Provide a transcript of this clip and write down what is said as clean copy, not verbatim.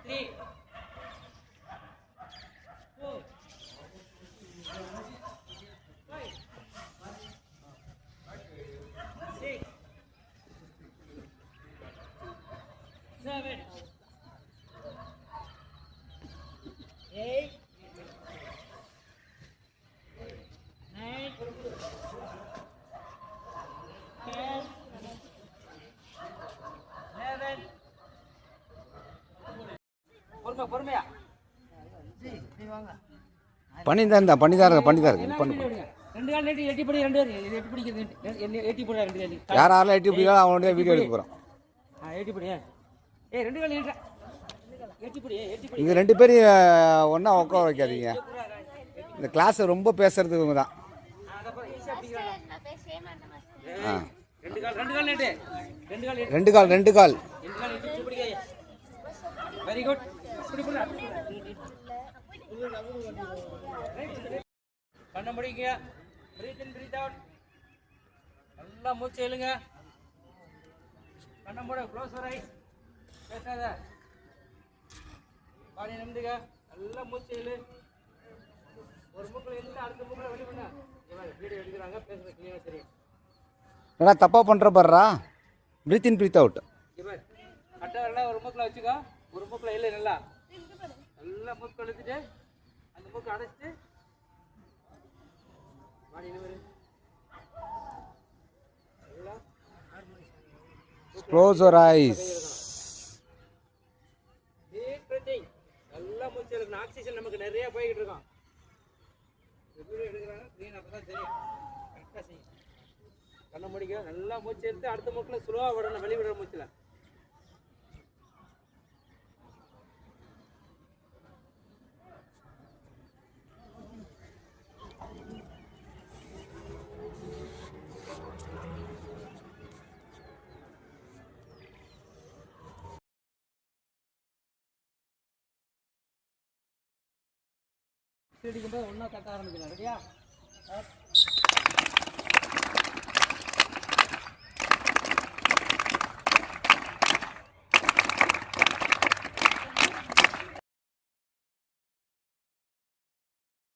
3 4 5 6 7 8 9 10 11 பொறுமையா பண்ணிதான் இருக்கு ரெண்டு கால் நீட்டி எட்டி படி ரெண்டு பேர் இது எட்டி பிடிக்கிறது எட்டி போட ரெண்டு கால் யாரால எட்டி பிடிக்கா அவனுடைய வீடியோ எடுக்க போறோம். எட்டி படி ரெண்டு கால் நீட்டா எட்டி படி இது ரெண்டு பேரும் ஒண்ணா உட்கார வைக்காதீங்க. இந்த கிளாஸ் ரொம்ப பேசுறது இவங்க தான். ரெண்டு கால் வெரி குட். கண்ண முடிங்க. பிரீத் இன் பிரீத் அவுட். நல்லா மூச்சு இழுங்க. கண்ண மூட. Close your ice. பேசாத. பாடி நிமிந்துங்க. நல்லா மூச்சு இழு. ஒரு மூக்குல இருந்து அடுத்த மூக்குல வெளிய பண்ணு. வீடியோ எடுக்கறாங்க பேசுறது கிளியரா தெரியும். என்ன தப்பா பண்ற பாருடா. பிரீத் இன் பிரீத் அவுட். இவர் கட்டவரல ஒரு மூக்குல வச்சுக்கோ. ஒரு மூக்குல இழு நல்லா. நல்லா மூக்கு இழுத்துட்டு அந்த மூக்கு அடைச்சிட்டு பாடி நிமிரு. Close your eyes. Deep breathing. நல்லா மூச்சு இழுக்கணும். ஆக்சிஜன் நமக்கு நிறைய போயிட்டு இருக்கோம். வீடியோ எடுக்கறாங்க கிளீன் அப்பதான் தெரியும். கரெக்ட்டா செய்யுங்க. கண்ண மூடிங்க. நல்லா மூச்சு எடுத்து அடுத்த மூக்குல ஸ்லோவா விடணும். வெளிய விடுற மூச்சுல. அடிக்கும்போது ஒன்றா கட்ட ஆரம்பிக்கணும். ரெடியா?